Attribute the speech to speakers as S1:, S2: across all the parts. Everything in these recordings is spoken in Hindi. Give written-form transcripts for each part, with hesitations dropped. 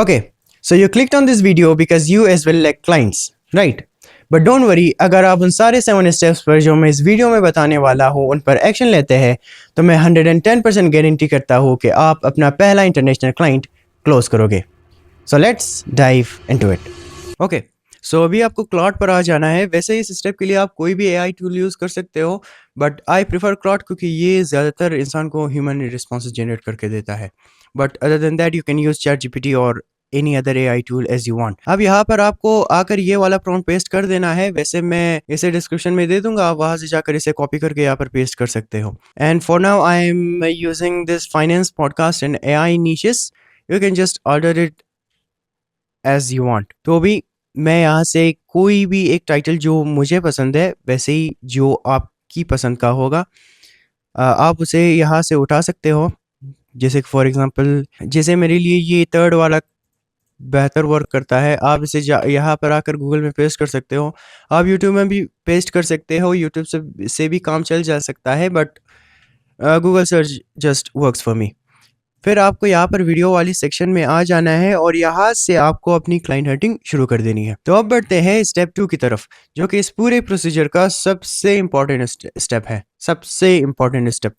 S1: Okay, so you clicked on this video because you as well like clients, right? But don't worry, अगर आप उन सारे 7 स्टेप्स पर जो मैं इस वीडियो में बताने वाला हूँ उन पर एक्शन लेते हैं तो मैं 110% गारंटी करता हूँ कि आप अपना पहला इंटरनेशनल क्लाइंट क्लोज करोगे। So let's dive into it. Okay, so अभी आपको क्लॉट पर आ जाना है। वैसे इस स्टेप के लिए आप कोई भी एआई टूल यूज़ कर सकते हो, बट आई प्रिफर क्लॉट क्योंकि ये ज़्यादातर इंसान को ह्यूमन रिस्पॉन्सेज जनरेट करके देता है। But other than that you can use chat GPT और any other AI tool as you want. अब यहाँ पर आपको आकर ये वाला प्रॉम्प्ट पेस्ट कर देना है। वैसे मैं इसे डिस्क्रिप्शन में दे दूंगा, आप वहाँ से जाकर इसे कॉपी करके यहाँ पर पेस्ट कर सकते हो। And for now I am using this finance podcast in AI niches। You can just order it as you want. तो अभी मैं यहाँ से कोई भी एक टाइटल जो मुझे पसंद है, वैसे ही जो आपकी पसंद का होगा, आप उसे यहाँ से उठा सकते हो। जैसे फॉर एग्जांपल, जैसे मेरे लिए ये थर्ड वाला बेहतर वर्क करता है, आप इसे यहाँ पर आकर गूगल में पेस्ट कर सकते हो। आप यूट्यूब में भी पेस्ट कर सकते हो, यूट्यूब से भी काम चल जा सकता है, but Google search just works for मी। फिर आपको यहाँ पर वीडियो वाली सेक्शन में आ जाना है और यहाँ से आपको अपनी क्लाइंट हंटिंग शुरू कर देनी है। तो अब बढ़ते हैं स्टेप 2 की तरफ, जो कि इस पूरे प्रोसीजर का सबसे इम्पोर्टेंट स्टेप है। सबसे इम्पोर्टेंट स्टेप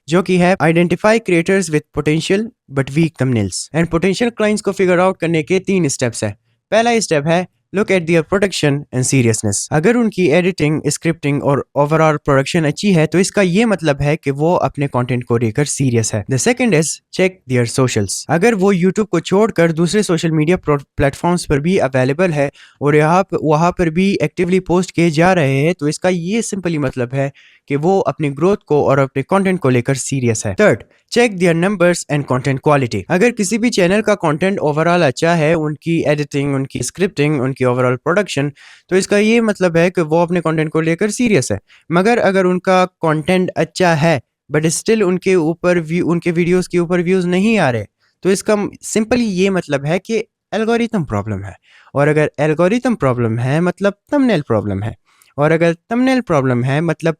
S1: जो कि है identify creators with potential but weak thumbnails. And potential clients को फिगर आउट करने के 3 स्टेप्स है। पहला स्टेप है look at their production and seriousness. अगर उनकी एडिटिंग, स्क्रिप्टिंग और ओवरऑल प्रोडक्शन अच्छी है तो इसका ये मतलब है कि वो अपने कंटेंट को लेकर सीरियस है। The second is check their socials. अगर वो यूट्यूब को छोड़कर दूसरे सोशल मीडिया प्लेटफॉर्म्स पर भी अवेलेबल है और वहाँ पर भी एक्टिवली पोस्ट किए जा रहे हैं तो इसका ये सिंपली मतलब है कि वो अपनी ग्रोथ को और अपने कंटेंट को लेकर सीरियस है। Third, check their numbers and content quality. अगर किसी भी चैनल का कंटेंट ओवरऑल अच्छा है, उनकी एडिटिंग, उनकी स्क्रिप्टिंग, उनकी ओवरऑल प्रोडक्शन, तो इसका ये मतलब है कि वो अपने कंटेंट को लेकर सीरियस है। मगर अगर उनका कंटेंट अच्छा है बट स्टिल उनके वीडियोस के ऊपर व्यूज नहीं आ रहे, तो इसका सिंपली ये मतलब है कि एल्गोरिथम प्रॉब्लम है। और अगर एल्गोरिथम प्रॉब्लम है मतलब थंबनेल प्रॉब्लम है। और अगर थंबनेल प्रॉब्लम है मतलब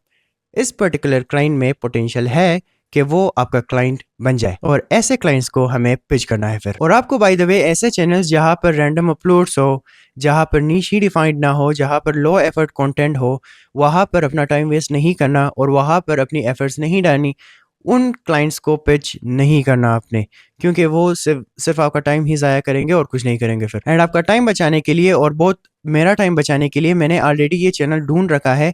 S1: इस पर्टिकुलर क्लाइंट में पोटेंशियल है कि वो आपका क्लाइंट बन जाए। और ऐसे क्लाइंट्स को हमें पिच करना है फिर। और आपको बाय द वे ऐसे चैनल्स जहाँ पर रैंडम अपलोड्स हो, जहाँ पर नीश ही डिफाइंड ना हो, जहाँ पर लो एफर्ट कंटेंट हो, वहाँ पर अपना टाइम वेस्ट नहीं करना और वहाँ पर अपनी एफर्ट्स नहीं डालनी। उन क्लाइंट्स को पिच नहीं करना आपने, क्योंकि वो सिर्फ आपका टाइम ही ज़ाया करेंगे और कुछ नहीं करेंगे फिर। एंड आपका टाइम बचाने के लिए और बहुत मेरा टाइम बचाने के लिए मैंने ऑलरेडी ये चैनल ढूंढ रखा है।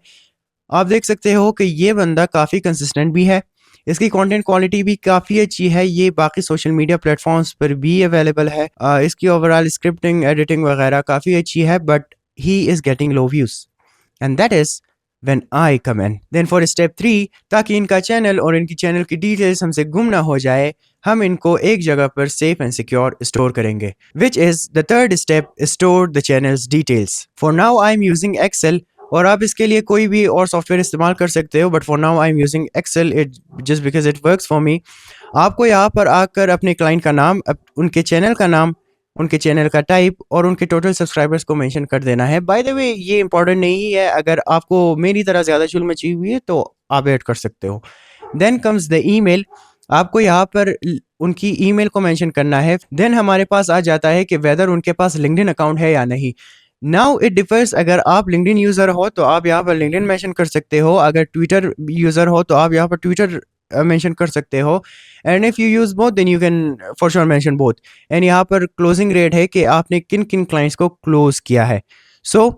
S1: आप देख सकते हो कि ये बंदा काफ़ी कंसिस्टेंट भी है, इसकी कंटेंट क्वालिटी भी काफ़ी अच्छी है, ये बाकी सोशल मीडिया प्लेटफॉर्म्स पर भी अवेलेबल है। इसकी ओवरऑल स्क्रिप्टिंग, एडिटिंग वगैरह काफ़ी अच्छी है, but he is getting low views and that is when I come in. Then for step 3, ताकि इनका चैनल और इनकी चैनल की डिटेल्स हमसे गुम ना हो जाए, हम इनको एक जगह पर सेफ एंड सिक्योर स्टोर करेंगे, which is the third step, store the channel's details. For now I am using Excel, और आप इसके लिए कोई भी और सॉफ्टवेयर इस्तेमाल कर सकते हो, but for now I am using Excel it just because it works for me. आपको यहाँ पर आकर अपने क्लाइंट का नाम, उनके चैनल का नाम, उनके चैनल का टाइप और उनके टोटल सब्सक्राइबर्स को मेंशन कर देना है। बाय द वे ये इंपॉर्टेंट नहीं है, अगर आपको मेरी तरह ज़्यादा चुल मची हुई है तो आप ऐड कर सकते हो। Then comes the email. आपको यहाँ पर उनकी ईमेल को मेंशन करना है। देन हमारे पास आ जाता है कि वेदर उनके पास लिंक्डइन अकाउंट है या नहीं। नाउ इट डिफर्स, अगर आप लिंक्डइन यूज़र हो तो आप यहाँ पर लिंक्डइन मेंशन कर सकते हो, अगर ट्विटर यूज़र हो तो आप यहाँ पर ट्विटर मेंशन कर सकते हो। And if you use both then you can for sure mention both. And यहाँ पर क्लोजिंग रेट है कि आपने किन किन क्लाइंट्स को क्लोज किया है। So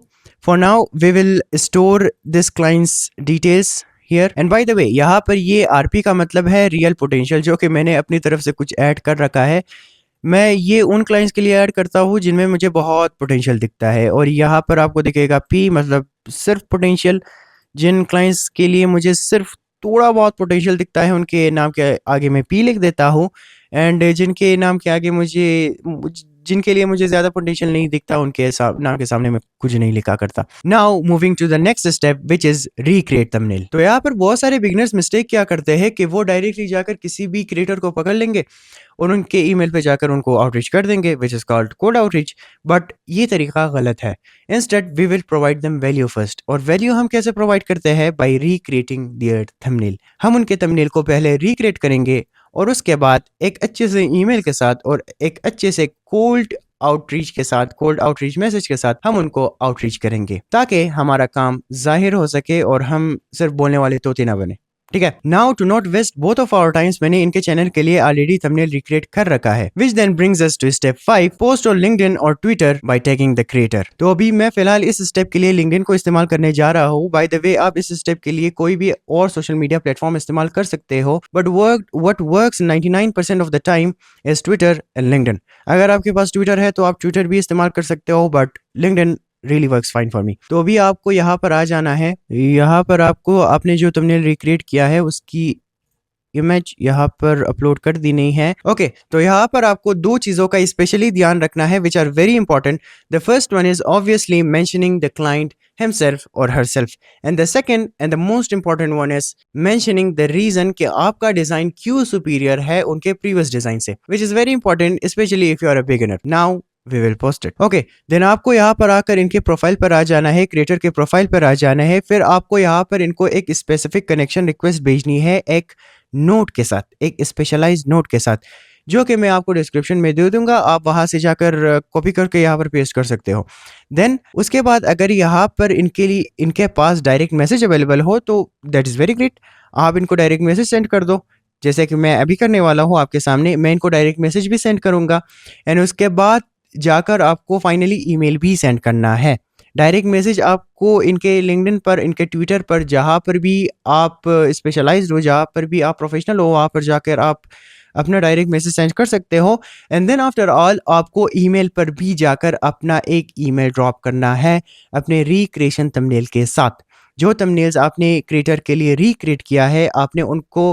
S1: for now we will store this clients details here. And by the way यहाँ पर ये आरपी का मतलब है रियल पोटेंशियल, जो कि मैंने अपनी तरफ से कुछ ऐड कर रखा है। मैं ये उन क्लाइंट्स के लिए ऐड करता हूँ जिनमें मुझे बहुत पोटेंशियल दिखता है, और यहाँ पर आपको दिखेगा पी मतलब सिर्फ पोटेंशियल। जिन क्लाइंट्स के लिए मुझे सिर्फ थोड़ा बहुत पोटेंशियल दिखता है उनके नाम के आगे मैं पी लिख देता हूँ। एंड जिनके नाम के आगे जिनके लिए मुझे ज़्यादा पोटेंशियल नहीं दिखता उनके नाम के सामने मैं कुछ नहीं लिखा करता। Now moving to the next step which is recreate thumbnail. तो यहाँ पर बहुत सारे बिगनर्स मिस्टेक क्या करते हैं कि वो डायरेक्टली जाकर किसी भी क्रिएटर को पकड़ लेंगे और उनके ईमेल पे जाकर उनको आउटरीच कर देंगे, which is called cold outreach. But ये तरीका गलत है। Instead we will provide them value first. और वैल्यू हम कैसे प्रोवाइड करते हैं? By recreating their thumbnail. हम उनके थंबनेल को पहले रिक्रिएट करेंगे और उसके बाद एक अच्छे से ईमेल के साथ और एक अच्छे से कोल्ड आउटरीच मैसेज के साथ हम उनको आउटरीच करेंगे ताकि हमारा काम जाहिर हो सके और हम सिर्फ बोलने वाले तोते ना बने। ठीक है, now to not waste both of our times, मैंने इनके चैनल के लिए ऑलरेडी थंबनेल रिक्रिएट कर रखा है, which then brings us to step 5, post on LinkedIn और Twitter by tagging the creator. तो अभी मैं फिलहाल इस स्टेप के लिए लिंक्डइन को इस्तेमाल करने जा रहा हूँ। बाय द वे, आप इस स्टेप के लिए कोई भी और सोशल मीडिया प्लेटफॉर्म इस्तेमाल कर सकते हो, but what works 99% of the time is Twitter and LinkedIn. अगर आपके पास ट्विटर है तो आप ट्विटर भी इस्तेमाल कर सकते हो, but LinkedIn really works fine for me। तो अभी आपको यहाँ पर आ जाना है। यहाँ पर आपको आपने जो थंबनेल रिक्रिएट किया है उसकी इमेज यहाँ पर अपलोड कर दी नहीं है। ओके, तो यहाँ पर आपको दो चीज़ों का स्पेशली ध्यान रखना है which are very important. The first one is obviously mentioning the client himself or herself, and the second and the most important one is mentioning the reason कि आपका डिजाइन क्यों सुपीरियर है उनके प्रीवियस डिजाइन से, which is very important especially if you are a beginner। Now we will post it। okay, then आपको यहाँ पर आकर इनके प्रोफाइल पर आ जाना है, क्रिएटर के प्रोफाइल पर आ जाना है। फिर आपको यहाँ पर इनको एक स्पेसिफिक कनेक्शन रिक्वेस्ट भेजनी है एक नोट के साथ, एक स्पेशलाइज्ड नोट के साथ, जो कि मैं आपको डिस्क्रिप्शन में दे दूंगा। आप वहां से जाकर कॉपी करके यहाँ पर पेस्ट कर सकते हो। देन उसके बाद अगर यहाँ पर इनके पास डायरेक्ट मैसेज अवेलेबल हो तो दैट इज़ वेरी ग्रेट, आप इनको डायरेक्ट मैसेज सेंड कर दो, जैसे कि मैं अभी करने वाला हूँ आपके सामने। मैं इनको डायरेक्ट मैसेज भी सेंड करूँगा एंड उसके बाद जाकर आपको फाइनली ईमेल भी सेंड करना है। डायरेक्ट मैसेज आपको इनके लिंक्डइन पर, इनके ट्विटर पर, जहाँ पर भी आप स्पेशलाइज्ड हो, जहाँ पर भी आप प्रोफेशनल हो, वहाँ पर जाकर आप अपना डायरेक्ट मैसेज सेंड कर सकते हो। एंड देन आफ्टर ऑल आपको ईमेल पर भी जाकर अपना एक ईमेल ड्रॉप करना है अपने रिक्रिएशन थंबनेल के साथ। जो थंबनेल्स आपने क्रिएटर के लिए रिक्रिएट किया है आपने उनको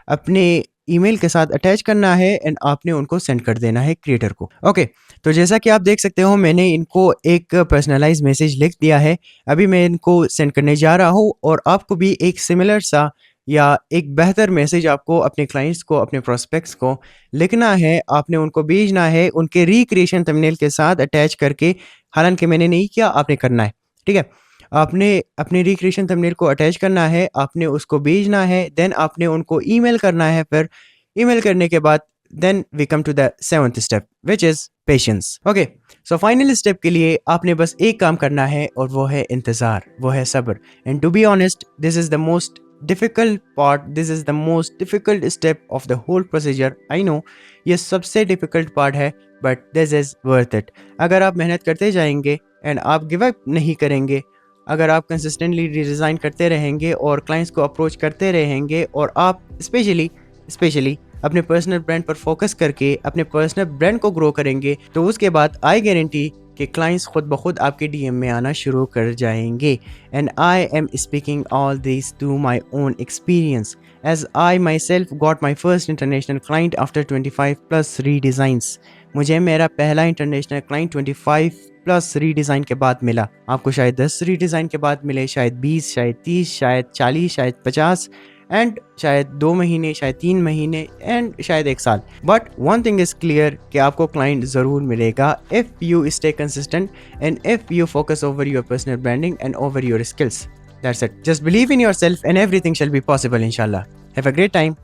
S1: अपने ईमेल के साथ अटैच करना है एंड आपने उनको सेंड कर देना है क्रिएटर को। ओके, तो जैसा कि आप देख सकते हो मैंने इनको एक पर्सनलाइज मैसेज लिख दिया है। अभी मैं इनको सेंड करने जा रहा हूँ और आपको भी एक सिमिलर सा या एक बेहतर मैसेज आपको अपने क्लाइंट्स को, अपने प्रोस्पेक्ट्स को लिखना है, आपने उनको भेजना है उनके रिक्रिएशन थंबनेल के साथ अटैच करके। हालांकि मैंने नहीं किया, आपने करना है। ठीक है, आपने अपने रिक्रिएशन थंबनेल को अटैच करना है, आपने उसको भेजना है, देन आपने उनको ईमेल करना है। फिर ईमेल करने के बाद then we come to the 7th step which is patience. Okay, so final step के लिए आपने बस एक काम करना है और वो है इंतज़ार, वो है सब्र। And to be honest this is the most difficult part, this is the most difficult step of the whole procedure. I know ये सबसे डिफ़िकल्ट पार्ट है, but this is worth it. अगर आप मेहनत करते जाएंगे एंड आप गिव अप नहीं करेंगे, अगर आप कंसिस्टेंटली रिडिज़ाइन करते रहेंगे और क्लाइंट्स को अप्रोच करते रहेंगे और आप स्पेशली अपने पर्सनल ब्रांड पर फोकस करके अपने पर्सनल ब्रांड को ग्रो करेंगे, तो उसके बाद आई गारंटी कि क्लाइंट्स खुद ब खुद आपके डीएम में आना शुरू कर जाएंगे। And I am speaking all this to my own experience as I myself got my first international client after 25+ redesigns. मुझे मेरा पहला इंटरनेशनल क्लाइंट 25+ रीडिज़ाइन के बाद मिला। आपको शायद 10 रीडिज़ाइन के बाद मिले, शायद 20, शायद 30, शायद 40, शायद 50 एंड शायद 2 महीने, शायद 3 महीने एंड शायद 1 साल। But one thing is clear कि आपको क्लाइंट ज़रूर मिलेगा if you stay consistent and if you focus over your personal branding and over your skills. That's it, just believe in yourself and everything shall be possible इंशाल्लाह। Have a great time,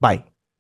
S1: bye.